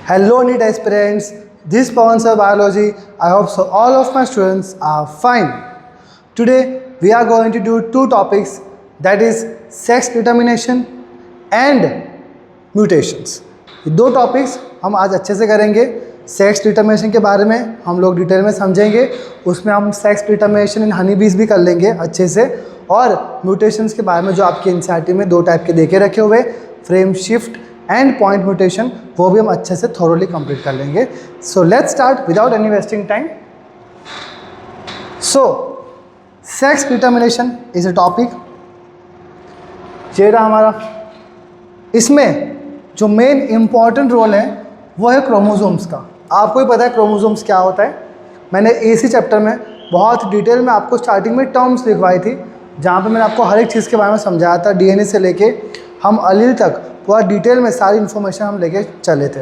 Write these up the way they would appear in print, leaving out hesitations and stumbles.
Hello, NEET aspirants. This is Pawan Sir Biology. I hope so all of my students are fine. Today we are going to do two topics, that is sex determination and mutations. ये दो topics हम आज अच्छे से करेंगे. Sex determination के बारे में हम लोग डिटेल में समझेंगे. उसमें हम सेक्स डिटर्मिनेशन इन हनी बीज भी कर लेंगे अच्छे से, और म्यूटेशंस के बारे में जो आपके एनसीईआरटी में दो टाइप के देके रखे हुए, frame shift and point mutation, वो भी हम अच्छे से थोरोली कंप्लीट कर लेंगे. So let's start without any wasting time. So sex determination is a topic. ये रहा हमारा. इसमें जो मेन इम्पॉर्टेंट रोल है वो है क्रोमोसोम्स का. आपको ही पता है क्रोमोसोम्स क्या होता है. मैंने इसी चैप्टर में बहुत डिटेल में आपको स्टार्टिंग में टर्म्स लिखवाई थी, जहाँ पे मैंने आपको हर एक चीज़ के बारे में समझाया था. डीएनए से लेके हम अलील तक पूरा डिटेल में सारी इन्फॉर्मेशन हम लेके चले थे.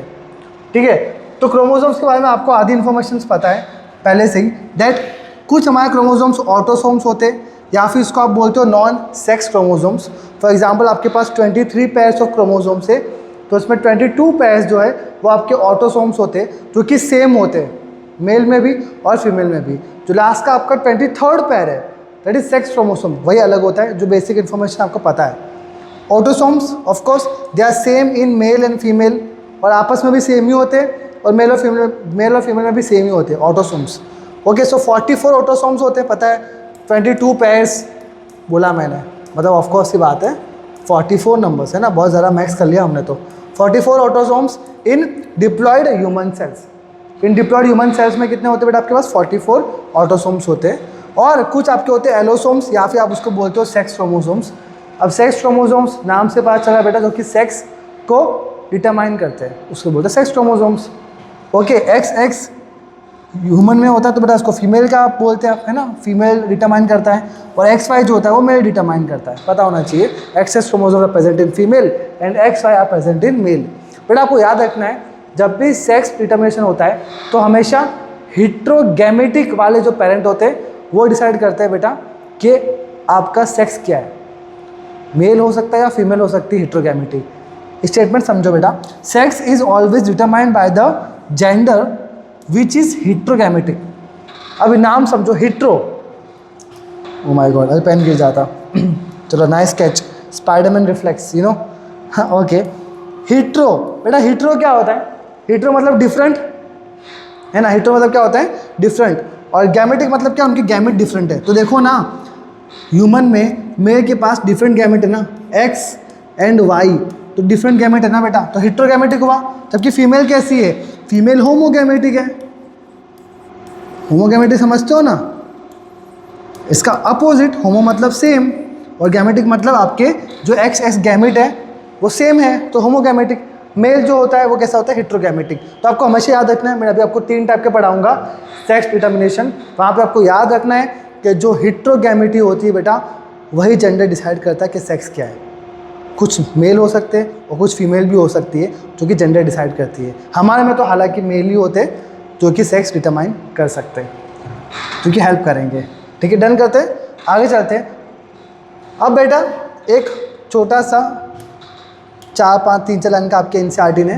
ठीक है, तो क्रोमोसोम्स के बारे में आपको आधी इन्फॉर्मेशन पता है पहले से ही. दैट कुछ हमारे क्रोमोसोम्स ऑटोसोम्स होते हैं, या फिर इसको आप बोलते हो non sex chromosomes. For example आपके पास 23 पेयर्स ऑफ क्रोमोसोम्स है, तो इसमें 22 पेयर्स जो है वो आपके ऑटोसोम्स होते हैं, जो कि सेम होते हैं मेल में भी और फीमेल में भी. जो लास्ट का आपका 23rd पेयर है, दैट इज सेक्स क्रोमोसोम, वही अलग होता है. जो बेसिक इन्फॉर्मेशन आपको पता है. Autosomes of course they are same in male and female, और आपस में भी सेम ही होते हैं, और मेल और फीमेल में भी सेम ही होते हैं ऑटोसोम्स. ओके, सो 44 ऑटोसोम्स होते हैं, पता है. 22 पेयर्स बोला मैंने, मतलब ऑफकोर्स की बात है, 44 नंबर्स है ना, बहुत ज़्यादा मैक्स कर लिया हमने. तो 44 ऑटोसोम्स इन डिप्लॉयड ह्यूमन सेल्स. इन डिप्लॉयड ह्यूमन सेल्स में कितने होते हैं बेटा आपके पास? 44 ऑटोसोम्स होते हैं. और कुछ आपके होते हैं एलोसोम्स, या फिर आप उसको बोलते हो सेक्स क्रोमोसोम्स. अब सेक्स क्रोमोसोम्स नाम से पता चला बेटा, जो कि सेक्स को डिटरमाइन करते हैं, उसको बोलते हैं sex chromosomes. Okay, XX human में होता है, तो बेटा उसको फीमेल का आप बोलते हैं, है ना, फीमेल डिटरमाइन करता है. और XY जो होता है वो मेल डिटरमाइन करता है. पता होना चाहिए. XX chromosome are present in female and XY are present in male. बेटा आपको याद रखना है, जब भी सेक्स डिटर्मिनेशन होता है तो हमेशा हिट्रोगैमेटिक वाले जो पेरेंट होते हैं वो डिसाइड करते हैं बेटा कि आपका सेक्स क्या है. मेल हो सकता है या फीमेल हो सकती है. हिट्रोगैमेटिक स्टेटमेंट समझो बेटा. Sex is always determined by the gender which is heterogametic. अभी नाम समझो, हिट्रो. ओ माय गॉड, अभी पेन गिर जाता. चलो, nice catch. Spiderman reflex, you know. Okay, hetero. बेटा हिट्रो क्या होता है? हिट्रो मतलब डिफरेंट, है ना. हिट्रो मतलब क्या होता है? डिफरेंट. और गैमेटिक मतलब क्या? उनकी गैमेट डिफरेंट है. तो देखो ना, ह्यूमन में मेल के पास डिफरेंट गैमेट है ना, X एंड Y, तो डिफरेंट गैमेट है ना बेटा, तो हिट्रोगैमेटिक हुआ. जबकि फीमेल कैसी है? फीमेल होमोगैमेटिक है. होमोगैमेटिक समझते हो ना, इसका अपोजिट. होमो मतलब सेम, और गैमेटिक मतलब आपके जो XX गैमेट है वो सेम है, तो होमोगैमेटिक. मेल जो होता है वो कैसा होता है? हिट्रोगैमेटिक. तो आपको हमेशा याद रखना है, मैं अभी आपको 3 टाइप के पढ़ाऊंगा सेक्स डिटर्मिनेशन. वहाँ पे आपको याद रखना है कि जो हिट्रोगैमेटी होती है बेटा, वही जेंडर डिसाइड करता है कि सेक्स क्या है. कुछ मेल हो सकते हैं और कुछ फीमेल भी हो सकती है, जो कि जेंडर डिसाइड करती है. हमारे में तो हालांकि मेल ही होते हैं जो कि सेक्स डिटरमाइन कर सकते हैं, जो कि हेल्प करेंगे. ठीक है, डन करते हैं, आगे चलते हैं. अब बेटा एक छोटा सा 4-5-3-4 लाइन का आपके एनसीईआरटी ने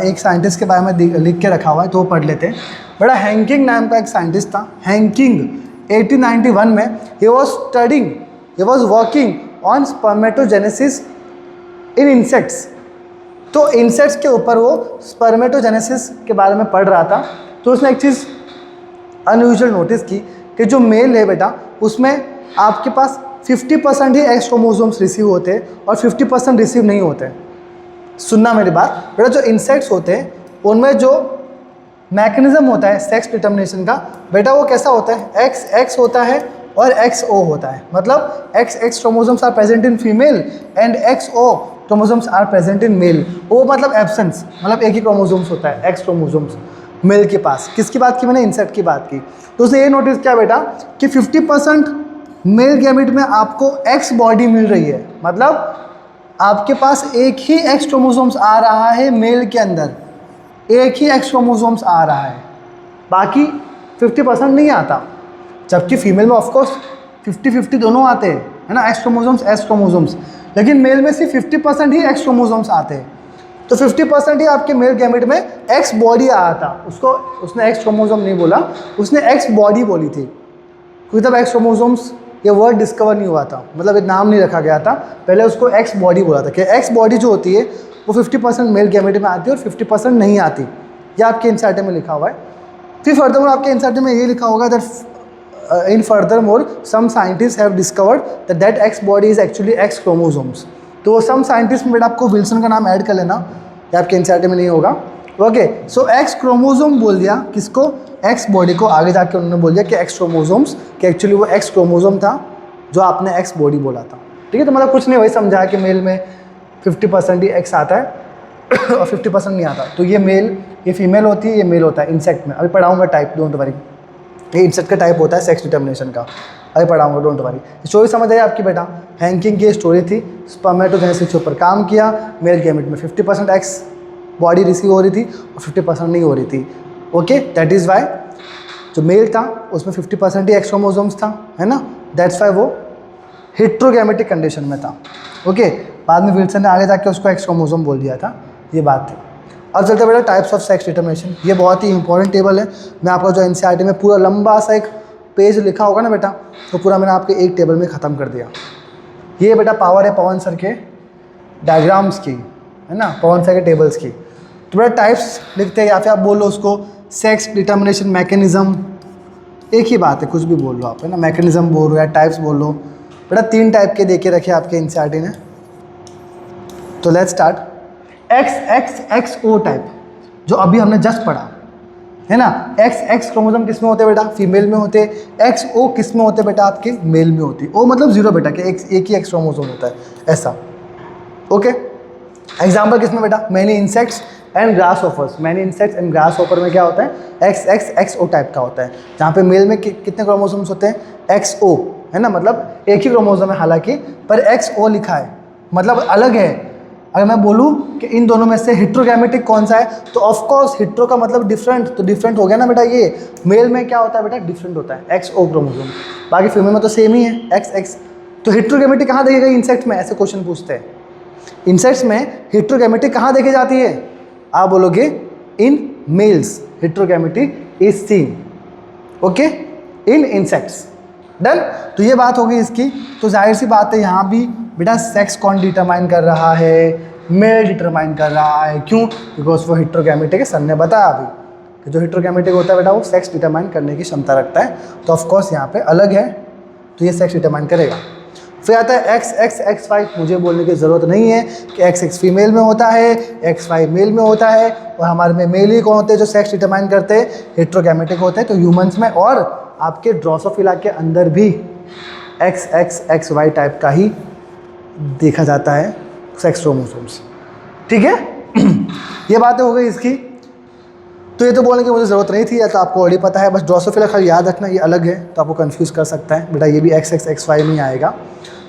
एक साइंटिस्ट के बारे में लिख के रखा हुआ है, तो वो पढ़ लेते हैं. बड़ा हैंकिंग नाम का एक साइंटिस्ट था. हैंकिंग 1891 में he was working on spermatogenesis in insects. तो इंसेक्ट्स के ऊपर वो स्पर्मेटोजेनेसिस के बारे में पढ़ रहा था. तो उसने एक चीज़ अनयूजुअल नोटिस की कि जो मेल है बेटा, उसमें आपके पास 50% ही X क्रोमोसोम्स रिसीव होते हैं और 50% रिसीव नहीं होते हैं. सुनना मेरी बात बेटा, जो इंसेक्ट्स होते हैं उनमें जो मैकेनिज्म होता है सेक्स डिटर्मिनेशन का बेटा, वो कैसा होता है? XX होता है और XO होता है. मतलब XX chromosomes are present in female and XO chromosomes are present in male. वो मतलब एब्सेंस, मतलब एक ही क्रोमोसोम्स होता है, X क्रोमोसोम्स मेल के पास. किसकी बात की मैंने? इंसेक्ट की बात की. तो उसने ये नोटिस किया बेटा कि 50% मेल गैमेट में आपको X बॉडी मिल रही है. मतलब आपके पास एक ही X क्रोमोसोम्स आ रहा है मेल के अंदर, एक ही X क्रोमोसोम्स आ रहा है, बाकी 50% नहीं आता. जबकि फीमेल में ऑफकोर्स 50-50 दोनों आते हैं, है ना, X क्रोमोसोम्स S क्रोमोसोम्स. लेकिन मेल में सिर्फ 50% ही X क्रोमोसोम्स आते हैं. तो 50% ही आपके मेल गैमेट में एक्स बॉडी आया था। उसको उसने एक्स क्रोमोसोम नहीं बोला, उसने एक्स बॉडी बोली थी, क्योंकि तब एक्स क्रोमोसोम्स ये वर्ड डिस्कवर नहीं हुआ था, मतलब ये नाम नहीं रखा गया था, पहले उसको एक्स बॉडी बोला था कि एक्स बॉडी जो होती है वो 50% मेल गैमेट में आती है और 50% नहीं आती। ये आपके एनसीईआरटी में लिखा हुआ है। फिर फर्दरमोर आपके एनसीईआरटी में ये लिखा होगा that in furthermore some scientist have discovered that X body is actually X chromosomes. तो सम साइंटिस्ट में बेटा आपको विल्सन का नाम ऐड कर लेना, ये आपके एनसीईआरटी में नहीं होगा। ओके, सो एक्स क्रोमोसोम बोल दिया किसको, एक्स बॉडी को। आगे जाके उन्होंने बोल दिया कि एक्स क्रोमोसोम्स, कि एक्चुअली वो एक्स क्रोमोसोम था जो आपने एक्स बॉडी बोला था। ठीक है, तो मतलब कुछ नहीं, वही समझाया कि मेल में 50% ही एक्स आता है और 50% नहीं आता। तो ये मेल, ये फीमेल होती है, ये मेल होता है इंसेक्ट में। अभी पढ़ाऊंगा टाइप, डोंट वरी, ये इंसेक्ट का टाइप होता है सेक्स डिटर्मिनेशन का, अभी पढ़ाऊंगा, डोंट वरी। स्टोरी समझ आई आपकी बेटा, हैंकिंग की स्टोरी थी, स्पर्मेटोजेनेसिस के ऊपर काम किया, मेल गैमेट में 50% एक्स बॉडी रिसीव हो रही थी और 50% नहीं हो रही थी। ओके, दैट इज़ वाई जो मेल था उसमें 50% ही एक्स क्रोमोसोम्स था, है ना, दैट्स वाई वो हेट्रोगैमेटिक कंडीशन में था। ओके, बाद में विल्सन ने आगे जाके उसको एक्स क्रोमोसोम बोल दिया था, ये बात थी। अब चलते बेटा टाइप्स ऑफ सेक्स डिटर्मिनेशन, ये बहुत ही इंपॉर्टेंट टेबल है। मैं आपका जो एनसीईआरटी में पूरा लंबा सा एक पेज लिखा होगा ना बेटा, तो पूरा मैंने आपके एक टेबल में ख़त्म कर दिया। ये बेटा पावर है पवन सर के डायग्राम्स की, है ना, पवन सर के टेबल्स की। तो बेटा टाइप्स लिखते हैं या फिर आप बोल लो उसको सेक्स डिटर्मिनेशन मैकेनिज्म, एक ही बात है, कुछ भी बोल लो आप, है ना, मैकेनिज्म बोल लो या टाइप्स बोल लो। बेटा 3 टाइप के देके रखे आपके एनसीईआरटी ने। तो लेट्स स्टार्ट। XXXO टाइप जो अभी हमने जस्ट पढ़ा, है ना। XX क्रोमोसोम किस में होते हैं बेटा, फीमेल में होते हैं। XO किस में होते हैं बेटा, आपके मेल में होती है। O मतलब 0 बेटा, कि एक ही X क्रोमोसोम होता है, ऐसा। ओके, एग्जाम्पल किस में बेटा, many insects and grass offers. Many insects and grass offer में क्या होता है, XXXO टाइप का होता है, जहाँ पे मेल में कितने क्रोमोसोम्स होते हैं, XO, है ना, मतलब एक ही क्रोमोसोम है हालांकि, पर XO लिखा है, मतलब अलग है। अगर मैं बोलूँ कि इन दोनों में से हेट्रोगैमेटिक कौन सा है, तो ऑफ कोर्स हेट्रो का मतलब डिफरेंट, तो डिफरेंट हो गया ना बेटा। ये मेल में क्या होता है बेटा, डिफरेंट होता है, XO क्रोमोसोम। बाकी फीमेल में तो सेम ही है, XX। तो हेट्रोगैमेटिक कहाँ देखी गई इंसेक्ट में, ऐसे क्वेश्चन पूछते हैं। इंसेक्ट्स में हेट्रोगैमेटिक कहाँ देखी जाती है, आप बोलोगे in males heterogametic is seen, okay, in insects. Done. तो ये बात होगी इसकी। तो जाहिर सी बात है यहाँ भी बेटा सेक्स कौन डिटरमाइन कर रहा है, मेल डिटरमाइन कर रहा है। क्यों, बिकॉज वो हेट्रोगैमेटिक है। सर ने बताया अभी कि जो हेट्रोगैमेटिक होता है बेटा वो सेक्स डिटरमाइन करने की क्षमता रखता है, तो ऑफकोर्स यहाँ पे अलग है, तो ये सेक्स डिटरमाइन करेगा। फिर आता है XXXY। मुझे बोलने की ज़रूरत नहीं है कि XX फीमेल में होता है, XY मेल में होता है, और हमारे में मेल ही कौन होते हैं जो सेक्स डिटरमाइन करते हैं, हेट्रोगैमेटिक होते हैं। तो ह्यूमंस में और आपके ड्रोसोफिला के अंदर भी XXXY टाइप का ही देखा जाता है सेक्स क्रोमोसोम्स। ठीक है ये बातें हो गई इसकी। तो ये तो बोलने की मुझे ज़रूरत नहीं थी, या तो आपको ऑलरेडी पता है, बस ड्रोसोफिला खाली याद रखना, ये अलग है, तो आपको कंफ्यूज कर सकता है बेटा, ये भी XXXY में ही आएगा।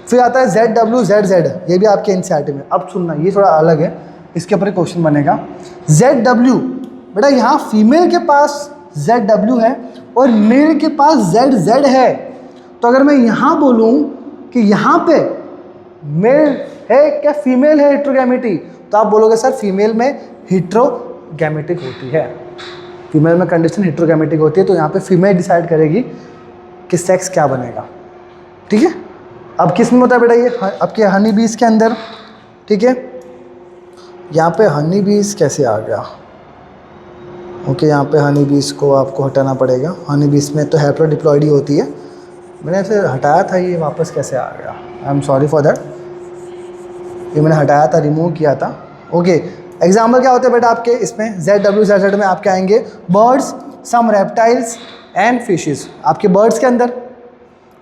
फिर आता है ZWZZ, ये भी आपके एनसीईआरटी में। अब सुनना, ये थोड़ा अलग है, इसके ऊपर क्वेश्चन बनेगा। ZW बेटा, यहाँ फीमेल के पास ZW है और मेल के पास ZZ है। तो अगर मैं यहाँ बोलूँ कि यहाँ पे मेल है क्या फीमेल है हेट्रोगैमेटी, तो आप बोलोगे सर फीमेल में हेट्रोगैमेटिक होती है, फीमेल में कंडीशन हेट्रोगैमेटिक होती है, तो यहाँ पे फीमेल डिसाइड करेगी कि सेक्स क्या बनेगा। ठीक है, अब किस में होता है बेटा ये, आपके हनी बीज के अंदर। ठीक है, यहाँ पे हनी बीज कैसे आ गया, ओके, यहाँ पे हनी बीज को आपको हटाना पड़ेगा। हनी बीज में तो हैप्लोडिप्लॉइडी होती है, मैंने ऐसे हटाया था, ये वापस कैसे आ गया, I am sorry for that, ये मैंने हटाया था, रिमूव किया था। ओके, एग्जाम्पल क्या होते हैं बेटा आपके इसमें, ZWZZ में आपके आएंगे birds, some reptiles and fishes. आपके बर्ड्स के अंदर,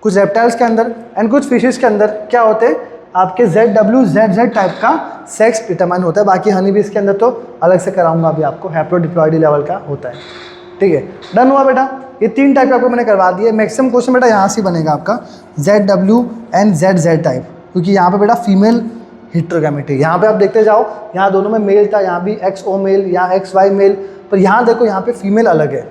कुछ रेप्टाइल्स के अंदर एंड कुछ फिशेस के अंदर क्या होते हैं, आपके ZWZZ टाइप का सेक्स डिटरमाइन होता है। बाकी हनी बीज के अंदर तो अलग से कराऊंगा अभी आपको, हैप्लोडिप्लॉइडी लेवल का होता है। ठीक है, डन हुआ बेटा। ये 3 टाइप का आपको मैंने करवा दिया। मैक्सिमम क्वेश्चन बेटा यहाँ से बनेगा आपका ZW एंड ZZ टाइप, क्योंकि यहाँ पे बेटा फीमेल हेट्रोगैमेटिक, यहाँ पे आप देखते जाओ, यहाँ दोनों में मेल था, यहाँ भी XO मेल, यहाँ XY मेल, पर यहाँ देखो यहाँ पे फीमेल अलग है।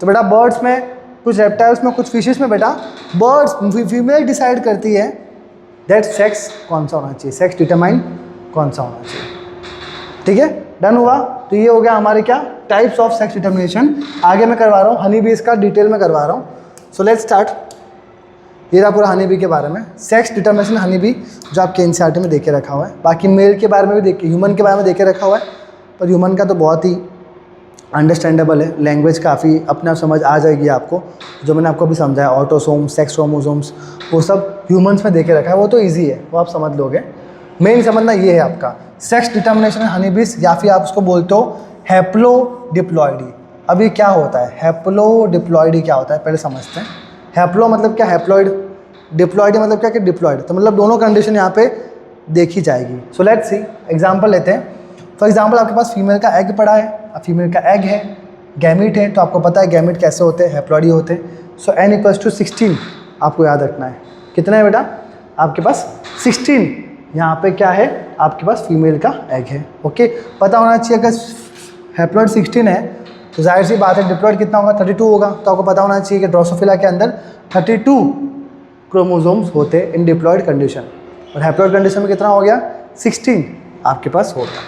तो बेटा बर्ड्स में, कुछ रेप्टाइल्स में, कुछ फिशेस में बेटा बर्ड्स फीमेल डिसाइड करती है दैट सेक्स कौन सा होना चाहिए, सेक्स डिटरमाइन कौन सा होना चाहिए। ठीक है, डन हुआ। तो ये हो गया हमारे क्या टाइप्स ऑफ सेक्स डिटर्मिनेशन। आगे मैं करवा रहा हूँ हनी बी, इसका डिटेल में करवा रहा हूँ। So let's start. ये रहा पूरा हनी बी के बारे में, सेक्स डिटर्मिनेशन हनी बी, जो आपके एनसीईआरटी में देखे रखा हुआ है। बाकी मेल के बारे में भी देखे, ह्यूमन के बारे में देखे रखा हुआ है, पर ह्यूमन का तो बहुत ही अंडरस्टैंडेबल है, लैंग्वेज काफ़ी अपने आप समझ आ जाएगी आपको। जो मैंने आपको अभी समझाया ऑटोसोम्स, सेक्स क्रोमोसोम्स, वो सब ह्यूमंस में देखे रखा है, वो तो ईजी है, वो आप समझ लोगे। मेन समझना ये है आपका सेक्स डिटर्मिनेशन हनीबीज, या फिर आप उसको बोलते हो हैप्लोडिप्लॉइडी। अभी क्या होता है हैप्लोडिप्लॉइडी, क्या होता है पहले समझते हैं। हैप्लो मतलब क्या, हैप्लॉइड, डिप्लॉइडी मतलब क्या कि डिप्लॉइड, तो मतलब दोनों कंडीशन यहाँ पे देखी जाएगी। सो लेट्स सी एग्जांपल लेते हैं। फॉर एग्जांपल आपके पास फीमेल का एग पड़ा है, अब फीमेल का एग है, गैमिट है, तो आपको पता है गैमिट कैसे होते हैं, हैप्लॉइडी होते हैं। सो n=16 आपको याद रखना है। कितना है बेटा आपके पास 16, यहाँ पे क्या है आपके पास फीमेल का एग है। ओके, पता होना चाहिए अगर हैप्लॉइड 16 है तो जाहिर सी बात है डिप्लॉइड कितना होगा 32 होगा। तो आपको पता होना चाहिए कि ड्रोसोफिला के अंदर 32 क्रोमोसोम्स होते हैं इन डिप्लॉइड कंडीशन, और हैप्लॉइड कंडीशन में कितना हो गया 16 आपके पास होगा।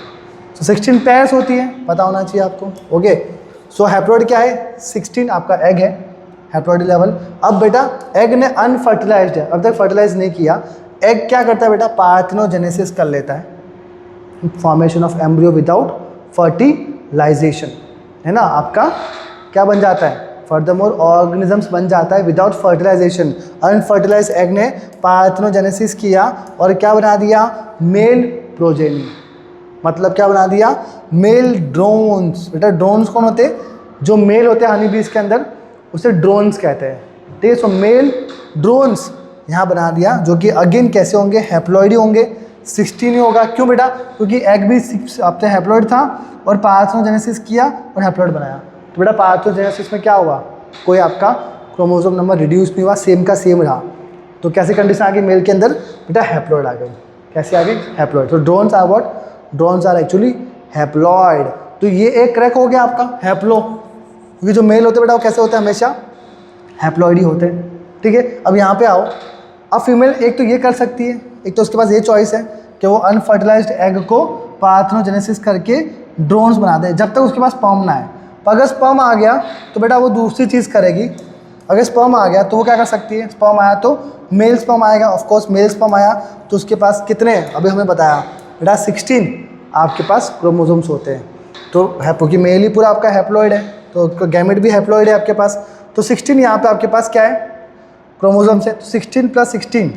तो 16 पेयर्स होती है, पता होना चाहिए आपको। ओके, सो हैप्लॉइड क्या है 16 आपका एग है, हैप्लॉइड लेवल। अब बेटा एग ने अनफर्टिलाइज्ड है, अब तक फर्टिलाइज नहीं किया, एग क्या करता है बेटा पार्थेनोजेनेसिस कर लेता है, formation of embryo without fertilisation, है ना, आपका क्या बन जाता है फर्दरमोर ऑर्गेनिजम्स बन जाता है विदाउट फर्टिलाइजेशन। अनफर्टिलाइज एग ने पार्थेनोजेनेसिस किया और क्या बना दिया मेल प्रोजेनी, मतलब क्या बना दिया मेल ड्रोन्स। बेटा ड्रोन्स कौन होते हैं, जो मेल होते हैं हनी बीज के अंदर उसे ड्रोन्स कहते हैं, ठीक है। सो मेल ड्रोन्स यहाँ बना दिया, जो कि अगेन कैसे होंगे हैप्लॉइड होंगे, 16 ही होगा। क्यों बेटा, क्योंकि एग भी आपने हैप्लॉइड था और पार्थेनोजेनेसिस किया और हैप्लॉइड बनाया। तो बेटा पार्थेनोजेनेसिस में क्या हुआ, कोई आपका क्रोमोसोम नंबर रिड्यूस नहीं हुआ, सेम का सेम रहा। तो कैसी कंडीशन आ गई मेल के अंदर बेटा हैप्लॉइड आ गई। कैसे आ गई हैप्लॉइड। तो drones are what, drones are actually haploid. तो ये एक क्रैक हो गया आपका हैप्लो, क्योंकि जो मेल होते हैं बेटा वो कैसे होते हैं हमेशा हैप्लॉइड ही होते हैं, ठीक है। अब यहाँ पे आओ, अब फीमेल एक तो ये कर सकती है, एक तो उसके पास ये चॉइस है कि वो अनफर्टिलाइज्ड एग को पार्थेनोजेनेसिस करके ड्रोन्स बना दे, जब तक उसके पास स्पर्म ना आए। पर अगर स्पर्म आ गया तो बेटा वो दूसरी चीज़ करेगी। अगर स्पर्म आ गया तो वो क्या कर सकती है, स्पर्म आया तो मेल स्पर्म आएगा, ऑफकोर्स मेल स्पर्म आया तो उसके पास कितने, अभी हमें बताया बेटा 16 आपके पास क्रोमोसोम्स होते हैं। तो क्योंकि मेल ही पूरा आपका हैप्लॉइड है तो गैमेट भी हैप्लॉइड है आपके पास, तो 16 यहाँ पे आपके पास क्या है क्रोमोसोम्स है। तो 16 + 16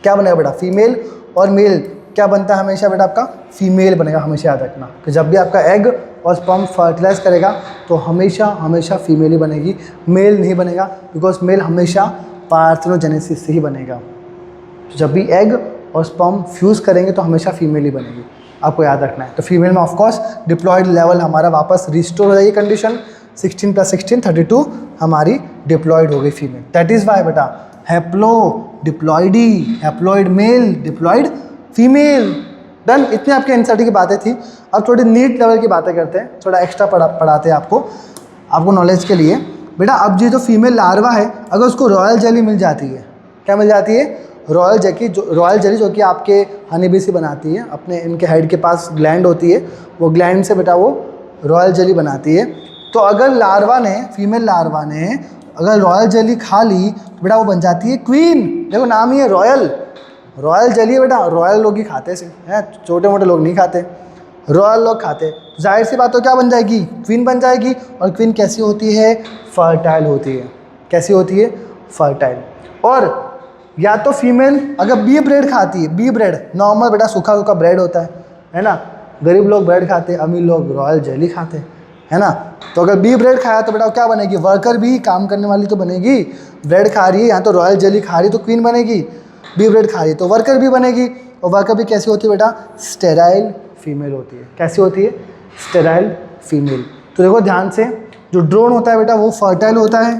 क्या बनेगा बेटा फीमेल, और मेल क्या बनता है हमेशा बेटा आपका फीमेल बनेगा। हमेशा याद रखना कि जब भी आपका एग और स्पर्म फर्टिलाइज करेगा तो हमेशा हमेशा फीमेल ही बनेगी, मेल नहीं बनेगा, बिकॉज मेल हमेशा पार्थेनोजेनेसिस से ही बनेगा। तो जब भी एग और स्पर्म फ्यूज़ करेंगे तो हमेशा फीमेल ही बनेगी, आपको याद रखना है। तो फीमेल में ऑफकोर्स डिप्लॉइड लेवल हमारा वापस रिस्टोर हो जाएगी कंडीशन, 16 + 16 32 हमारी डिप्लॉइड हो गई फीमेल। दैट इज़ वाई बेटा haplodiploidy, haploid male diploid female. Done, इतनी आपके एनसीईआरटी की बातें थी। अब थोड़ी नीट लेवल की बातें करते हैं, थोड़ा एक्स्ट्रा पढ़ाते हैं आपको नॉलेज के लिए। बेटा अब ये जो फीमेल लार्वा है, अगर उसको रॉयल जेली मिल जाती है, क्या मिल जाती है रॉयल जेली, जो कि आपके हनी बी से बनाती है, अपने इनके हेड के पास ग्लैंड होती है, वो ग्लैंड से बेटा वो रॉयल जेली बनाती है। तो अगर फीमेल लार्वा ने अगर रॉयल जेली खा ली तो बेटा वो बन जाती है क्वीन। देखो नाम ही है रॉयल जेली है बेटा, रॉयल लोग ही खाते हैं, छोटे मोटे लोग नहीं खाते, रॉयल लोग खाते। जाहिर सी बात तो क्या बन जाएगी क्वीन बन जाएगी। और क्वीन कैसी होती है फर्टाइल होती है। कैसी होती है फर्टाइल। और या तो फीमेल अगर बी ब्रेड खाती है, बी ब्रेड नॉर्मल बेटा सूखा सूखा ब्रेड होता है ना, गरीब लोग ब्रेड खाते हैं, अमीर लोग रॉयल जेली खाते हैं, है ना। तो अगर बी ब्रेड खाया तो बेटा क्या बनेगी वर्कर भी, काम करने वाली तो बनेगी, ब्रेड खा रही है या तो रॉयल जेली खा रही है तो क्वीन बनेगी, बी ब्रेड खा रही है तो वर्कर भी बनेगी। और वर्कर भी कैसी होती है बेटा स्टेराइल फीमेल होती है। कैसी होती है स्टेराइल फीमेल। तो देखो ध्यान से, जो ड्रोन होता है बेटा वो फर्टाइल होता है,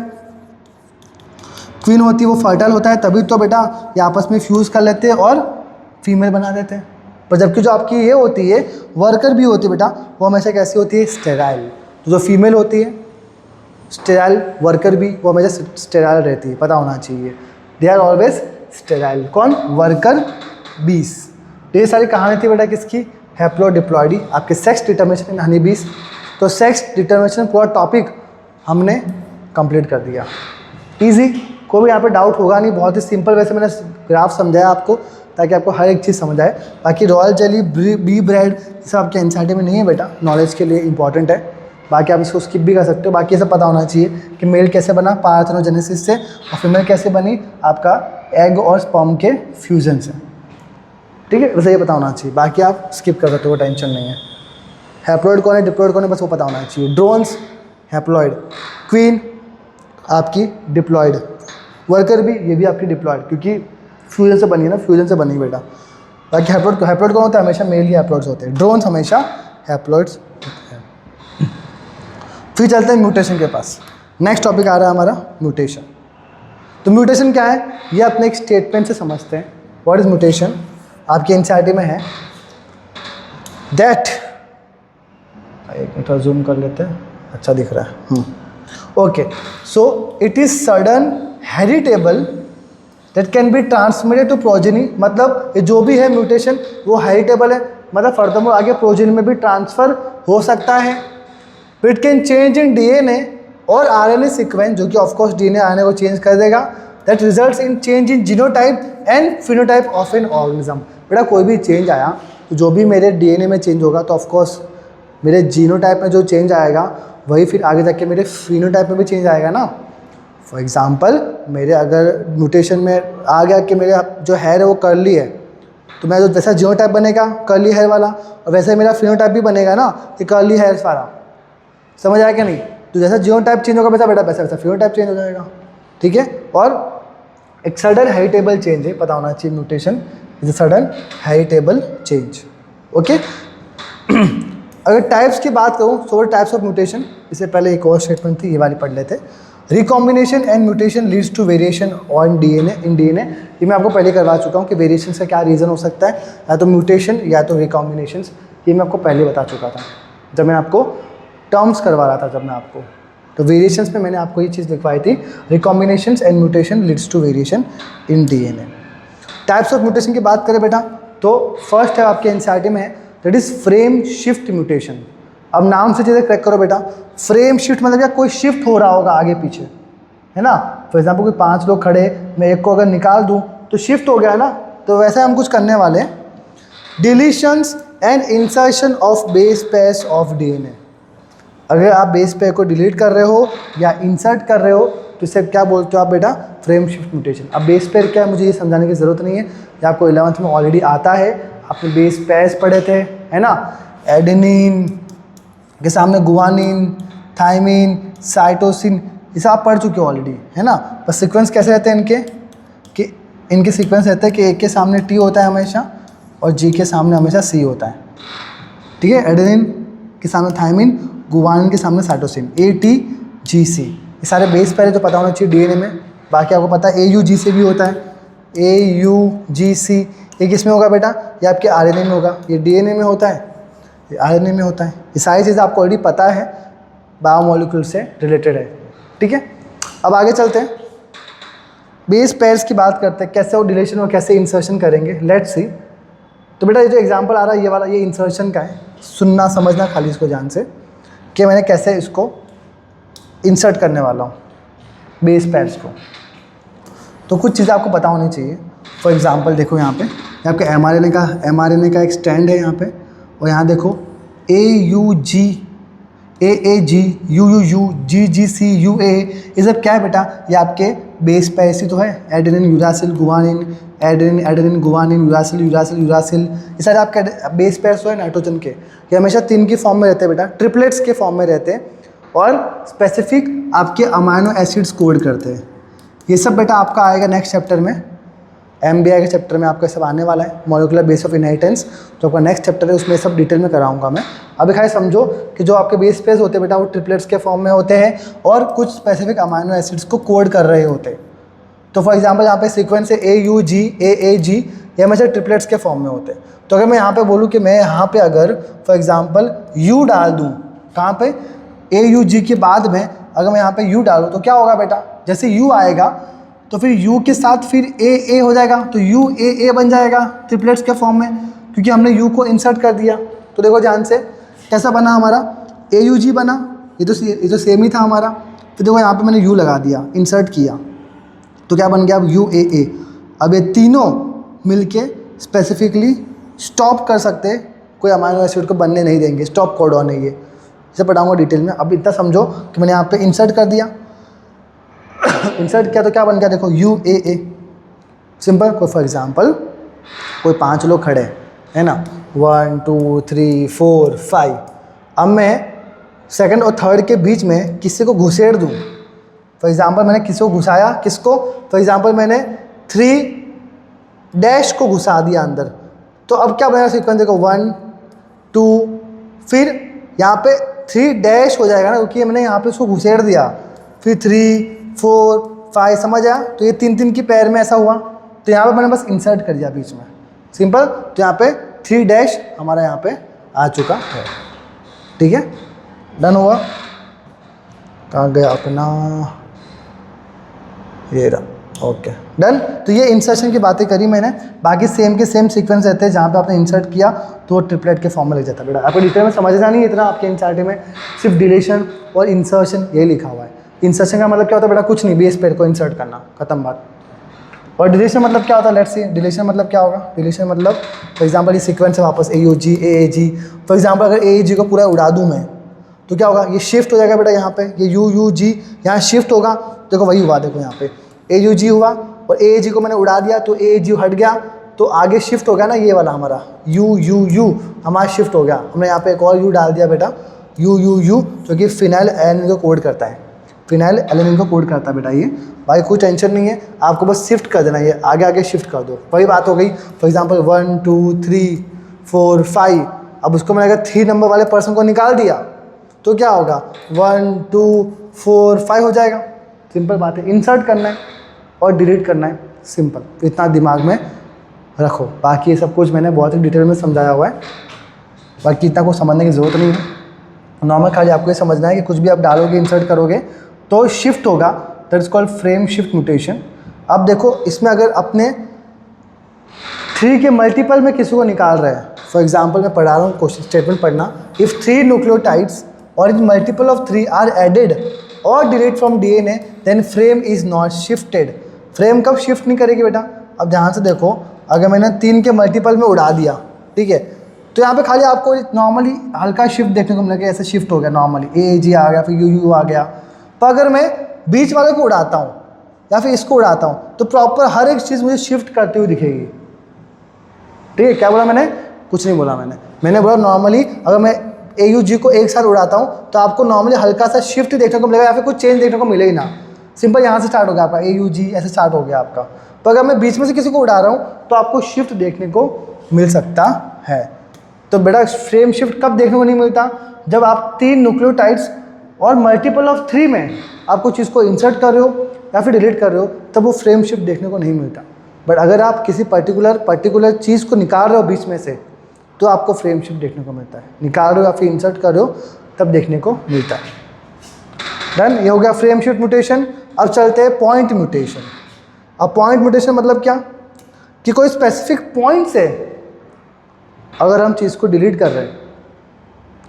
क्वीन होती है वो फर्टाइल होता है, तभी तो बेटा ये आपस में फ्यूज़ कर लेते हैं और फीमेल बना देते हैं। पर जबकि जो आपकी ये होती है वर्कर भी होती है बेटा, वो हमेशा कैसी होती है स्टेराइल। तो जो फीमेल होती है स्टेराइल, वर्कर भी वो हमेशा स्टेराइल रहती है, पता होना चाहिए, दे आर ऑलवेज स्टेराइल। कौन वर्कर बीस। ये सारी कहानी थी बेटा किसकी हैप्लोडिप्लॉइडी, आपके सेक्स डिटर्मिनेशन इन हनी बीज। तो सेक्स डिटर्मिनेशन पूरा टॉपिक हमने कंप्लीट कर दिया। इजी, कोई भी यहाँ पे डाउट होगा नहीं, बहुत ही सिंपल वैसे मैंने ग्राफ समझाया आपको ताकि आपको हर एक चीज़ समझ आए। बाकी रॉयल जेली, बी ब्रेड, सब आपके एनसीईआरटी में नहीं है बेटा, नॉलेज के लिए इंपॉर्टेंट है। बाकी आप इसको स्किप भी कर सकते हो। बाकी ये सब पता होना चाहिए कि मेल कैसे बना पार्थेनोजेनेसिस से, और फीमेल कैसे बनी आपका एग और स्पर्म के फ्यूजन से। ठीक है, वैसे ये पता होना चाहिए। बाकी आप स्किप कर सकते हो, टेंशन नहीं है। हैप्लॉइड कौन है, डिप्लॉइड कौन है, बस वो पता होना चाहिए। ड्रोन्स हैप्लॉइड, क्वीन आपकी डिप्लॉइड, वर्कर भी, ये भी आपकी डिप्लॉइड, क्योंकि फ्यूजन से बनी है ना, फ्यूजन से बनी बेटा। बाकी हैप्लॉइड कौन होता है, हमेशा मेल ही हैप्लॉइड्स होते हैं। ड्रोन्स हमेशा हैप्लॉइड्स होते हैं। फिर चलते हैं म्यूटेशन के पास। नेक्स्ट टॉपिक आ रहा है हमारा म्यूटेशन। तो म्यूटेशन क्या है, ये अपने एक स्टेटमेंट से समझते हैं। व्हाट इज म्यूटेशन, आपके एनसीईआरटी में है दैट, एक मिनट जूम कर लेते हैं, अच्छा दिख रहा है। Okay, so it is sudden heritable that can be transmitted to progeny. मतलब ये जो भी है म्यूटेशन वो हेरिटेबल है, मतलब फर्दरमोर आगे प्रोजेनी में भी ट्रांसफर हो सकता है। It can change in DNA और आरएनए सीक्वेंस, जो कि ऑफकोर्स डीएनए आरएनए को चेंज कर देगा। That results in change in genotype and phenotype of an organism. बेटा कोई भी चेंज आया तो जो भी मेरे डीएनए में चेंज होगा तो ऑफकोर्स मेरे जीनोटाइप में जो चेंज आएगा वही फिर आगे जाके मेरे फिनोटाइप में भी चेंज आएगा ना। फॉर एग्जाम्पल मेरे अगर म्यूटेशन में आ गया कि मेरे जो हेयर है वो कर्ली है, तो मेरा जो वैसा जीनोटाइप बनेगा कर्ली हेयर वाला, और वैसे मेरा फिनोटाइप भी बनेगा ना कि कर्ली हेयर वाला। समझ आया क्या नहीं? तो जैसा जीनोटाइप चेंज होगा वैसा बेटा वैसा फिनोटाइप चेंज हो जाएगा। ठीक है, और एक सडन हेरिटेबल चेंज है, पता होना चाहिए। Mutation is a sudden heritable change. Okay, अगर टाइप्स की बात करूँ, सो टाइप्स ऑफ म्यूटेशन, इससे पहले एक और स्टेटमेंट थी, ये वाली पढ़ लेते। Recombination and mutation leads to variation on DNA in DNA. ये मैं आपको पहले करवा चुका हूँ कि वेरिएशन का क्या रीज़न हो सकता है, या तो म्यूटेशन या तो रिकॉम्बिनेशन। ये मैं आपको पहले बता चुका था जब मैं आपको टर्म्स करवा रहा था, जब मैं आपको तो वेरिएशंस में मैंने आपको ये चीज़ लिखवाई थी, recombinations and mutation leads to variation in DNA. Types of mutation की बात करें बेटा, तो फर्स्ट है आपके एनसीईआरटी में है that is frame shift mutation. अब नाम से चीज़ें क्रैक करो बेटा। फ्रेम शिफ्ट मतलब क्या, कोई शिफ्ट हो रहा होगा आगे पीछे, है ना। फॉर एग्जाम्पल कोई 5 लोग खड़े, मैं एक को अगर निकाल दूँ तो शिफ्ट हो गया ना, तो वैसे हम कुछ करने वाले हैं। Deletions and insertion of base pairs of DNA. अगर आप बेस पेयर को डिलीट कर रहे हो या इंसर्ट कर रहे हो तो इसे क्या बोलते हो आप बेटा, फ्रेम शिफ्ट म्यूटेशन। अब बेस पेयर क्या है मुझे ये समझाने की ज़रूरत नहीं है, ये आपको 11th में ऑलरेडी आता है, आपने बेस पेयर्स पढ़े थे, है ना। एडेनिन के सामने गुआनिन, थाइमिन, साइटोसिन, ये सब आप पढ़ चुके हो ऑलरेडी, है ना। बस सीक्वेंस कैसे रहते हैं इनके, कि इनके सीक्वेंस रहते हैं कि एक के सामने टी होता है हमेशा और जी के सामने हमेशा सी होता है। ठीक है, एडेनिन के सामने थाइमिन, गुआनिन के सामने साइटोसिन, ATGC। ये सारे बेस पेयर जो पता होना चाहिए डीएनए में। बाकी आपको पता है AUG से भी होता है, AUGC। ये किस में होगा बेटा, ये आपके आरएनए में होगा, ये डीएनए में होता है, ये आरएनए में होता है। ये सारी चीज़ें आपको ऑलरेडी पता है, बायोमोलिक्यूल से रिलेटेड है। ठीक है, अब आगे चलते हैं, बेस पेयर्स की बात करते हैं, कैसे वो डिलीशन और कैसे इंसर्शन करेंगे, लेट्स सी। तो बेटा ये जो एग्जांपल आ रहा है ये वाला, ये इंसर्शन का है, सुनना समझना खाली इसको ध्यान से कि मैंने कैसे इसको इंसर्ट करने वाला हूँ बेस पेयर्स को। तो कुछ चीज़ें आपको पता होनी चाहिए। फॉर एग्जांपल देखो यहाँ पे आपके एमआरएनए का एक स्टैंड है यहाँ पे, और यहाँ देखो AUG, AAG, UUU, GGC, UA, ये सब क्या है बेटा, ये आपके बेस पेयर्स ही तो है। Adenine, uracil, guanine, adenine, guanine, uracil, ये सारे आपके बेस पेयर्स तो है नाइट्रोजन के। ये हमेशा 3 की फॉर्म में रहते हैं बेटा, ट्रिपलेट्स के फॉर्म में रहते हैं, और स्पेसिफिक आपके अमाइनो एसिड्स कोड करते हैं। ये सब बेटा आपका आएगा नेक्स्ट चैप्टर में, MBI के चैप्टर में आपका सब आने वाला है, मॉलिक्यूलर बेस ऑफ इनहेरिटेंस। तो आपका नेक्स्ट चैप्टर है, उसमें सब डिटेल में कराऊंगा मैं। अभी खाली समझो कि जो आपके बेस पेयर्स होते हैं बेटा वो ट्रिपलेट्स के फॉर्म में होते हैं और कुछ स्पेसिफिक अमाइनो एसिड्स को कोड कर रहे होते हैं। तो फॉर एग्जांपल यहाँ पे सीक्वेंस है AUG, AAG, ये हमेशा ट्रिपलेट्स के फॉर्म में होते हैं। तो अगर मैं यहाँ पे बोलूँ कि मैं यहाँ पे अगर फॉर एग्जांपल U डाल दूँ, कहाँ पे, AUG के बाद में अगर मैं यहाँ पे U डालूँ तो क्या होगा बेटा, जैसे U आएगा तो फिर U के साथ फिर AA हो जाएगा, तो UAA बन जाएगा ट्रिपलेट्स के फॉर्म में। क्योंकि हमने यू को इंसर्ट कर दिया। तो देखो ध्यान से कैसा बना हमारा, AUG बना, ये तो सेम ही था हमारा। तो देखो यहाँ पे मैंने यू लगा दिया, इंसर्ट किया, तो क्या बन गया अब UAA। अब ये तीनों मिलके स्पेसिफिकली स्टॉप कर सकते हैं, कोई अमाइनो एसिड को बनने नहीं देंगे, स्टॉप कोडॉन है ये, इसे पढ़ाऊंगा डिटेल में। अब इतना समझो कि मैंने यहाँ पे इंसर्ट कर दिया इंसर्ट किया तो क्या बन गया, देखो UAA, सिंपल। कोई फॉर एग्जांपल कोई 5 लोग खड़े हैं, है ना, 1 2 3 4 5। अब मैं सेकंड और थर्ड के बीच में किसी को घुसेड़ दूँ, फॉर एग्जांपल मैंने किसी को घुसाया, किसको, फॉर एग्जांपल मैंने 3 को घुसा दिया अंदर, तो अब क्या बनेगा सीक्वेंस, देखो 1 2, फिर यहाँ पे 3 हो जाएगा ना, क्योंकि मैंने यहाँ पे उसको घुसेड़ दिया, फिर 3 4 5, समझ आया। तो ये 3 की पैर में ऐसा हुआ, तो यहाँ पे मैंने बस इंसर्ट कर दिया बीच में, सिंपल। तो यहाँ पे 3 हमारा यहाँ पे आ चुका है, ठीक है, डन हुआ। कहाँ गया अपना, ये रहा, ओके डन। तो ये इंसर्शन की बातें करी मैंने, बाकी सेम के सेम सीक्वेंस रहते हैं, जहाँ पे आपने इंसर्ट किया तो वो ट्रिपलेट के फॉर्म में लग जाता है। बेटा आपको डिटेल में समझना नहीं है इतना, आपके एनसीईआरटी में सिर्फ डिलीशन और इंसर्शन ये लिखा हुआ है। इंसर्शन का मतलब क्या होता है बेटा, कुछ नहीं, बेस पेयर को इंसर्ट करना, खत्म बात। और डिलीशन मतलब क्या होता है, लेट्स सी डिलीशन मतलब क्या होगा। डिलीशन मतलब फॉर एग्जांपल ये सीक्वेंस है वापस AUG AAG, फॉर एग्जांपल अगर AAG को पूरा उड़ा दूं मैं, तो क्या होगा, ये शिफ्ट हो जाएगा बेटा, यहाँ पे ये UUG यहाँ शिफ्ट होगा, देखो वही हुआ, देखो यहाँ पे AUG हुआ और AAG को मैंने उड़ा दिया तो AAG हट गया, तो आगे शिफ्ट हो गया ना, ये वाला हमारा UUU हमारा शिफ्ट हो गया। हमने यहाँ पे एक और U डाल दिया बेटा, UUU, जो कि फिनाइल एलानिन को कोड करता है, फिनाइल एलानिन को कोड करता है बेटा ये। भाई कोई टेंशन नहीं है, आपको बस शिफ्ट कर देना, ये आगे आगे शिफ्ट कर दो, वही बात हो गई। फॉर एग्जांपल 1 2 3 4 5, अब उसको मैंने अगर 3 नंबर वाले पर्सन को निकाल दिया तो क्या होगा, 1 2 4 5 हो जाएगा। सिंपल बात है, इंसर्ट करना है और डिलीट करना है, सिंपल। इतना दिमाग में रखो, बाकी ये सब कुछ मैंने बहुत ही डिटेल में समझाया हुआ है, बाकी इतना कुछ समझने की ज़रूरत नहीं है। नॉर्मल खाली आपको ये समझना है कि कुछ भी आप डालोगे, इंसर्ट करोगे तो शिफ्ट होगा, that is called frame shift mutation. अब देखो इसमें अगर अपने 3 के मल्टीपल में किसी को निकाल रहे हैं, फॉर एग्जांपल मैं पढ़ा रहा हूँ, क्वेश्चन स्टेटमेंट पढ़ना, इफ 3 न्यूक्लियोटाइड्स और in multiple of 3 are added और deleted from DNA then frame is not shifted. Frame कब शिफ्ट नहीं करेगी बेटा, अब ध्यान से देखो, अगर मैंने 3 के मल्टीपल में उड़ा दिया, ठीक है, तो यहाँ पे खाली आपको नॉर्मली हल्का शिफ्ट देखने को मिलेगा, ऐसे शिफ्ट हो गया नॉर्मली, AAG आ गया, फिर UU आ गया। पर अगर मैं बीच वाले को उड़ाता हूँ या फिर इसको उड़ाता हूँ तो प्रॉपर हर एक चीज़ मुझे शिफ्ट करती हुई दिखेगी, ठीक है। क्या बोला मैंने, कुछ नहीं बोला मैंने बोला नॉर्मली अगर मैं AUG को एक साथ उड़ाता हूँ तो आपको नॉर्मली हल्का सा शिफ्ट देखने को मिलेगा या फिर कुछ चेंज देखने को मिले ही ना, सिंपल यहाँ से स्टार्ट हो गया आपका AUG, ऐसे स्टार्ट हो गया आपका। तो अगर मैं बीच में से किसी को उड़ा रहा हूँ तो आपको शिफ्ट देखने को मिल सकता है। तो बेटा फ्रेम शिफ्ट कब देखने को नहीं मिलता, जब आप 3 न्यूक्लियोटाइड्स और मल्टीपल ऑफ 3 में आप कुछ चीज़ को इंसर्ट कर रहे हो या फिर डिलीट कर रहे हो, तब वो फ्रेम शिफ्ट देखने को नहीं मिलता। बट अगर आप किसी पर्टिकुलर चीज़ को निकाल रहे हो बीच में से, तो आपको फ्रेम शिफ्ट देखने को मिलता है। निकाल रहे हो या फिर इंसर्ट कर रहे हो तब देखने को मिलता है। डन, ये हो गया फ्रेम शिफ्ट म्यूटेशन। अब चलते हैं पॉइंट म्यूटेशन। अब पॉइंट म्यूटेशन मतलब क्या, कि कोई स्पेसिफिक पॉइंट से अगर हम चीज़ को डिलीट कर रहे हैं,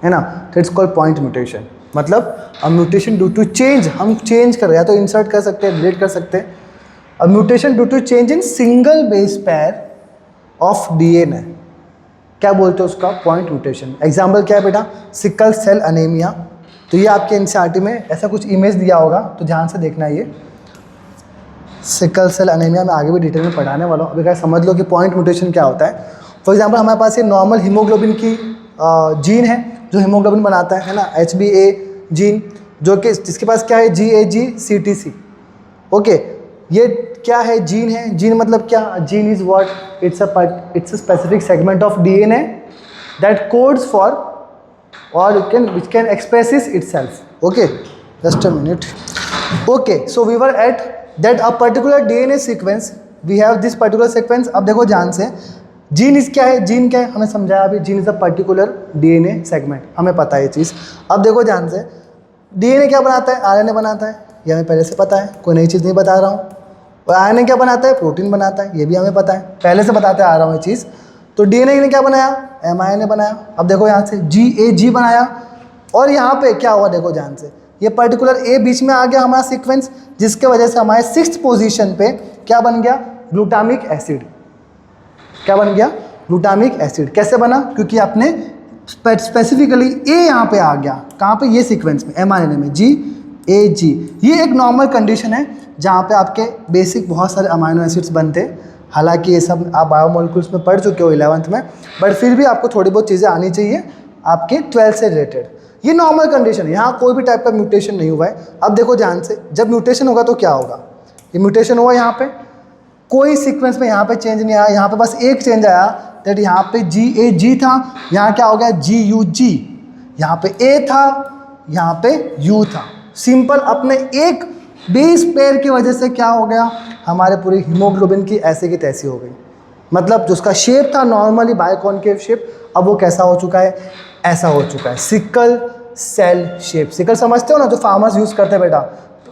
है ना, तो इट्स कॉल्ड पॉइंट म्यूटेशन। मतलब अब म्यूटेशन ड्यू टू चेंज, हम चेंज कर रहे हैं, या तो इंसर्ट कर सकते हैं, डिलीट कर सकते हैं। अब mutation due to change in single base pair of DNA, क्या बोलते हैं उसका, पॉइंट म्यूटेशन। एग्जाम्पल क्या है बेटा, सिकल सेल अनेमिया। तो ये आपके एनसीईआरटी में ऐसा कुछ इमेज दिया होगा, तो ध्यान से देखना। ये सिकल सेल अनेमिया मैं आगे भी डिटेल में पढ़ाने वाला हूँ, अभी क्या समझ लो कि पॉइंट म्यूटेशन क्या होता है। फॉर एग्जांपल हमारे पास ये नॉर्मल हीमोग्लोबिन की जीन है जो हीमोग्लोबिन बनाता है ना, HbA जीन, जो कि जिसके पास क्या है, GAG-CTC। ओके, ये क्या है, जीन है। जीन मतलब क्या, gene is what, it's a specific segment of DNA that codes for or which can expresses itself. Okay, just a minute. Okay, so we were at that a particular DNA sequence, we have this particular sequence. अब देखो ध्यान से, gene इस क्या है, gene क्या है हमें समझाया अभी, gene is a particular DNA segment, हमें पता है ये चीज़। अब देखो ध्यान से, DNA क्या बनाता है, RNA बनाता है, ये हमें पहले से पता है, कोई नई चीज़ नहीं बता रहा हूँ। और RNA क्या बनाता है, प्रोटीन बनाता है, ये भी हमें पता है, पहले से बताते आ रहा हूँ ये चीज़। तो DNA ने क्या बनाया, mRNA बनाया। अब देखो यहाँ से GAG बनाया, और यहाँ पे क्या हुआ देखो ध्यान से, ये पर्टिकुलर A बीच में आ गया हमारा सीक्वेंस, जिसके वजह से हमारे 6th पोजीशन पे क्या बन गया, ग्लूटामिक एसिड। क्या बन गया, ग्लूटामिक एसिड। कैसे बना, क्योंकि आपने स्पेसिफिकली A यहाँ पे आ गया, कहाँ पे, ये सीक्वेंस में mRNA में GAG। ये एक नॉर्मल कंडीशन है जहाँ पे आपके बेसिक बहुत सारे अमाइनो एसिड्स बनते हैं। हालांकि ये सब आप बायोमोलिक्यूल्स में पढ़ चुके हो 11th में, बट फिर भी आपको थोड़ी बहुत चीज़ें आनी चाहिए आपके 12th से रिलेटेड। ये नॉर्मल कंडीशन है, यहाँ कोई भी टाइप का म्यूटेशन नहीं हुआ है। अब देखो ध्यान से, जब म्यूटेशन होगा तो क्या होगा, ये म्यूटेशन हुआ यहाँ पे, कोई सीक्वेंस में यहाँ पे चेंज नहीं आया, यहाँ पे बस एक चेंज आया, दैट यहाँ पे GAG था, यहाँ क्या हो गया GUG, यहाँ पे A था, यहाँ पे U था। सिंपल, अपने एक बेस पेयर की वजह से क्या हो गया, हमारे पूरी हीमोग्लोबिन की ऐसे की तैसी हो गई। मतलब जो उसका शेप था नॉर्मली बायोकॉन्केव शेप, अब वो कैसा हो चुका है, ऐसा हो चुका है, सिकल सेल शेप। सिकल समझते हो ना, जो फार्मर्स यूज़ करते हैं बेटा,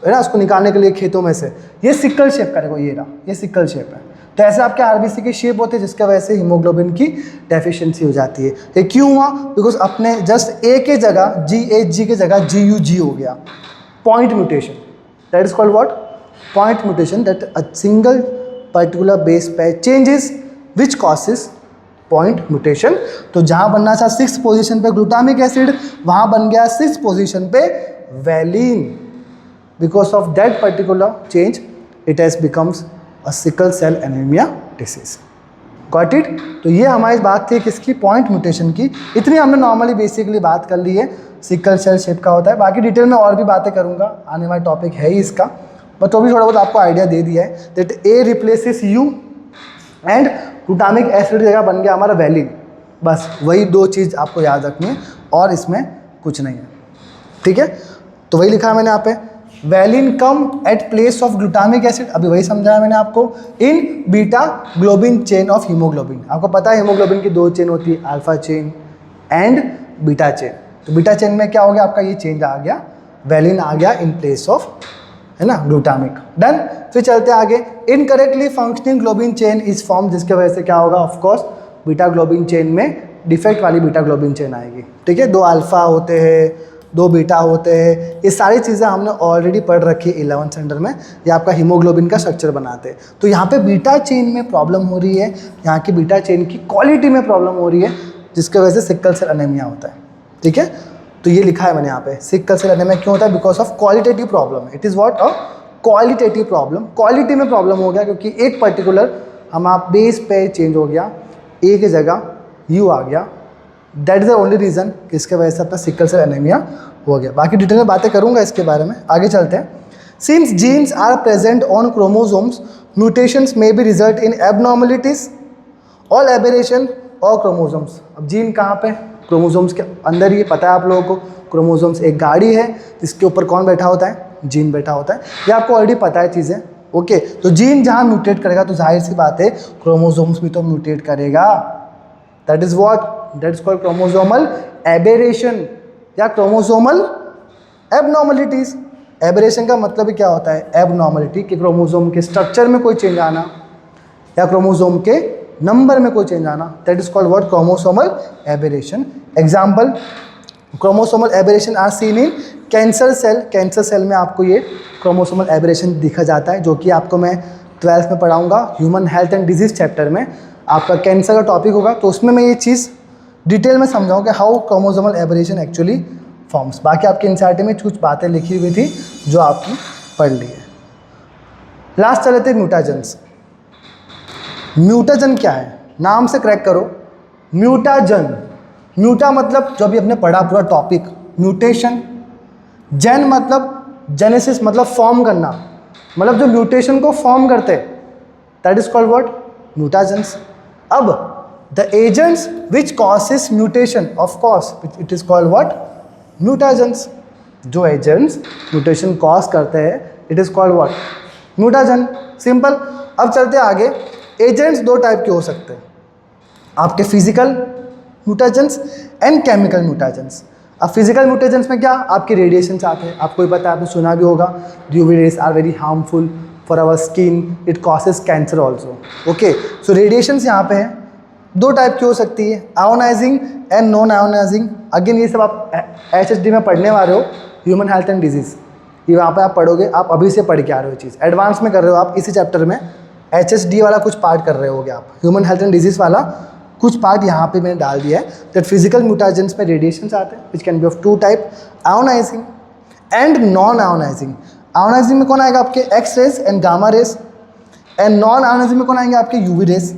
है ना, उसको निकालने के लिए खेतों में से, ये सिकल शेप का, देखो ये रहा, ये सिकल शेप है। तो ऐसे आपके RBC के शेप होते हैं, जिसके वजह से हीमोग्लोबिन की डेफिशिएंसी हो जाती है। ये क्यों हुआ, बिकॉज अपने जस्ट A के जगह GAG के जगह GUG हो गया, point mutation. That is called what, point mutation, that a single particular base pair changes which causes point mutation. तो जहाँ बनना था 6th पोजीशन पे ग्लूटामिक एसिड, वहाँ बन गया 6th पोजीशन पे valine. Because of that particular change it has becomes a sickle cell anaemia disease. Got it. तो ये हमारी बात थी किसकी, पॉइंट म्यूटेशन की। इतनी हमने नॉर्मली बेसिकली बात कर ली है, सिकल सेल शेप का होता है। बाकी डिटेल में और भी बातें करूँगा, आने वाला टॉपिक है ही इसका, बट तो भी थोड़ा बहुत आपको आइडिया दे दिया है। That A replaces U and glutamic acid जगह बन गया हमारा वैलिन। बस वही दो चीज़ आपको याद रखनी है, और इसमें कुछ नहीं है, ठीक है। तो वही लिखा है मैंने यहाँ पे, valine come at place of glutamic acid, अभी वही समझाया मैंने आपको, in beta globin chain of haemoglobin. आपको पता है हीमोग्लोबिन की 2 चेन होती है, alpha chain and beta chain. तो बीटा चेन में क्या हो गया, आपका ये चेंज आ गया, वैलिन आ गया इन प्लेस ऑफ, है ना, ग्लूटामिक। डन। फिर चलते आगे, incorrectly functioning globin chain is form, जिसके वजह से क्या होगा, ऑफकोर्स बीटा ग्लोबिन चेन में डिफेक्ट वाली बीटा ग्लोबिन चेन आएगी, ठीक है। 2 अल्फा होते हैं, 2 बीटा होते हैं, ये सारी चीज़ें हमने ऑलरेडी पढ़ रखी है 11th स्टैंडर्ड में। ये आपका हीमोग्लोबिन का स्ट्रक्चर बनाते हैं। तो यहाँ पे बीटा चेन में प्रॉब्लम हो रही है, यहाँ की बीटा चेन की क्वालिटी में प्रॉब्लम हो रही है, जिसके वजह से सिकल सेल एनीमिया होता है, ठीक है। तो ये लिखा है मैंने यहाँ पे, सिकल सेल एनीमिया क्यों होता है, because of qualitative problem. It is what, a qualitative problem. Quality में प्रॉब्लम हो गया क्योंकि एक पर्टिकुलर हमारा बेस पे चेंज हो गया, A की जगह U आ गया। That is the only reason कि इसके वजह से अपना सिकल सेल एनीमिया हो गया। बाकी डिटेल में बातें करूंगा इसके बारे में, आगे चलते हैं। Since genes are present on chromosomes, mutations may be result in abnormalities और एबेरेशन और क्रोमोसोम्स। अब जीन कहाँ पे, क्रोमोसोम्स के अंदर ही, पता है आप लोगों को। क्रोमोसोम्स एक गाड़ी है जिसके ऊपर कौन बैठा होता है, जीन बैठा होता है। ये आपको ऑलरेडी पता है चीज़ें, ओके। तो जीन जहाँ म्यूटेट करेगा तो जाहिर सी बात है क्रोमोसोम्स भी तो म्यूटेट करेगा। That is what, that is called chromosomal aberration या क्रोमोसोमल एबनॉर्मलिटीज। एबरेशन का मतलब ही क्या होता है, एबनॉर्मलिटी, कि क्रोमोसोम के स्ट्रक्चर में कोई चेंज आना या क्रोमोसोम के नंबर में कोई चेंज आना। That is called what, chromosomal aberration. Example, chromosomal aberration are seen in cancer cell. Cancer cell में आपको ये क्रोमोसोमल एबरेशन दिखा जाता है, जो कि आपको मैं 12th में पढ़ाऊंगा, human health and disease chapter में आपका कैंसर का टॉपिक होगा। तो उसमें मैं ये चीज़ डिटेल में समझाऊंगा how chromosomal aberration actually forms. बाकी आपके एनसीईआरटी में कुछ बातें लिखी हुई थी जो आपने पढ़ ली है। लास्ट चले थे म्यूटाजेंस। म्यूटाजन क्या है, नाम से क्रैक करो, म्यूटाजन। म्यूटा मतलब जो भी हमने पढ़ा पूरा टॉपिक, म्यूटेशन। जेन मतलब जेनेसिस, मतलब फॉर्म करना, मतलब जो म्यूटेशन को फॉर्म करते, that is called what, mutagens. अब the agents which causes mutation, of course it is called what, mutagens. जो एजेंट्स म्यूटेशन कॉज करते हैं it is called what, mutagen. Simple. अब चलते आगे। एजेंट्स 2 टाइप के हो सकते हैं, आपके physical mutagens and chemical mutagens. अब फिजिकल म्यूटेजेंस में क्या, आपके रेडिएशन आते हैं। आपको भी पता है, आपने सुना भी होगा, UV rays are very harmful for our skin, it causes cancer also, okay. So radiations यहाँ पे हैं, दो टाइप की हो सकती है, ionising and non ionising. Again ये सब आप HHD में पढ़ने वाले हो, ह्यूमन हेल्थ एंड डिजीज़, ये वहाँ पे आप पढ़ोगे, आप अभी से पढ़ के आ रहे हो चीज़, एडवांस में कर रहे हो आप इसी चैप्टर में। HHD वाला कुछ पार्ट कर रहे होगे आप, ह्यूमन हेल्थ एंड डिजीज़ वाला कुछ पार्ट यहाँ पे मैंने डाल दिया है। दैट फिजिकल म्यूटाजेंस में रेडिएशंस आते हैं which can be of two type, ionising and non ionising. Ionising में कौन आएगा आपके X rays and gamma rays, and non ionising में कौन आएंगे आपके यूवी रेज।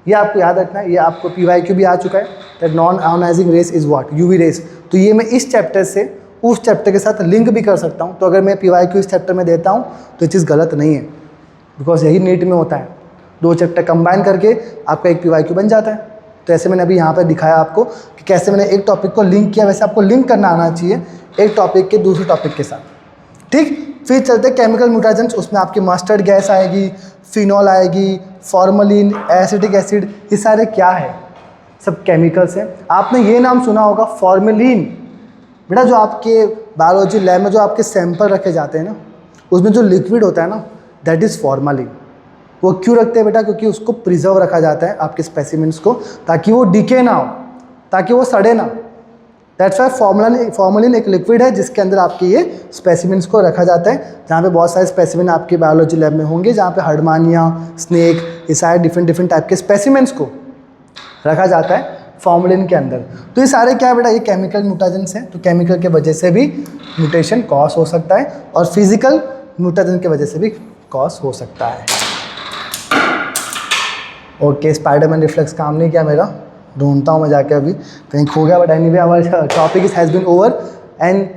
ये आपको याद रखना है, ये आपको PYQ भी आ चुका है, that non ionising rays is what, UV rays. तो ये मैं इस चैप्टर से उस चैप्टर के साथ लिंक भी कर सकता हूँ। तो अगर मैं PYQ इस चैप्टर में देता हूँ तो ये चीज़ गलत नहीं है, बिकॉज यही नीट में होता है, दो चैप्टर कंबाइन करके आपका एक PYQ बन जाता है। तो ऐसे मैंने अभी यहाँ पर दिखाया आपको कि कैसे मैंने एक टॉपिक को लिंक किया, वैसे आपको लिंक करना आना चाहिए एक टॉपिक के दूसरे टॉपिक के साथ। ठीक, फिर चलते केमिकल म्यूटाजेंट्स, उसमें आपकी मस्टर्ड गैस आएगी, फिनॉल आएगी, फॉर्मलिन, एसिटिक एसिड, ये सारे क्या है, सब केमिकल्स हैं। आपने ये नाम सुना होगा फॉर्मेलिन। बेटा जो आपके बायोलॉजी लैब में जो आपके सैंपल रखे जाते हैं ना, उसमें जो लिक्विड होता है ना, दैट इज़ फॉर्मेलिन। वो क्यों रखते हैं बेटा, क्योंकि उसको प्रिजर्व रखा जाता है आपके स्पेसिमेंट्स को, ताकि वो डिके ना हो, ताकि वो सड़े ना। दैट्स वाई फॉर्मेलिन एक लिक्विड है जिसके अंदर आपके ये स्पेसिमेंट्स को रखा जाता है, जहाँ पे बहुत सारे स्पेसिमेन आपके बायोलॉजी लैब में होंगे, जहाँ पे हर्डमानिया, स्नेक, ये सारे डिफरेंट टाइप के स्पेसिमेंट्स को रखा जाता है फॉर्मेलिन के अंदर। तो ये सारे क्या है बेटा, ये केमिकल म्यूटाजेंट्स हैं। तो केमिकल के वजह से भी म्यूटेशन कॉज हो सकता है और फिजिकल म्यूटाजेंट के वजह से भी कॉज हो सकता है। ओके, स्पाइडरमैन रिफ्लेक्स काम नहीं किया मेरा, ढूंढता हूँ मैं जाके, अभी कहीं खो गया। But anyway our topic is has been over and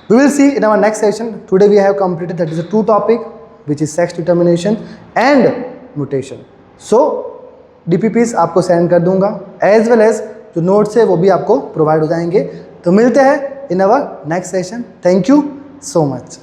we will see in our next session. Today we have completed that is a 2 topic which is sex determination and mutation. So DPPs आपको send कर दूंगा, as well as जो notes है वो भी आपको provide हो जाएंगे। तो मिलते हैं in our next session. Thank you so much.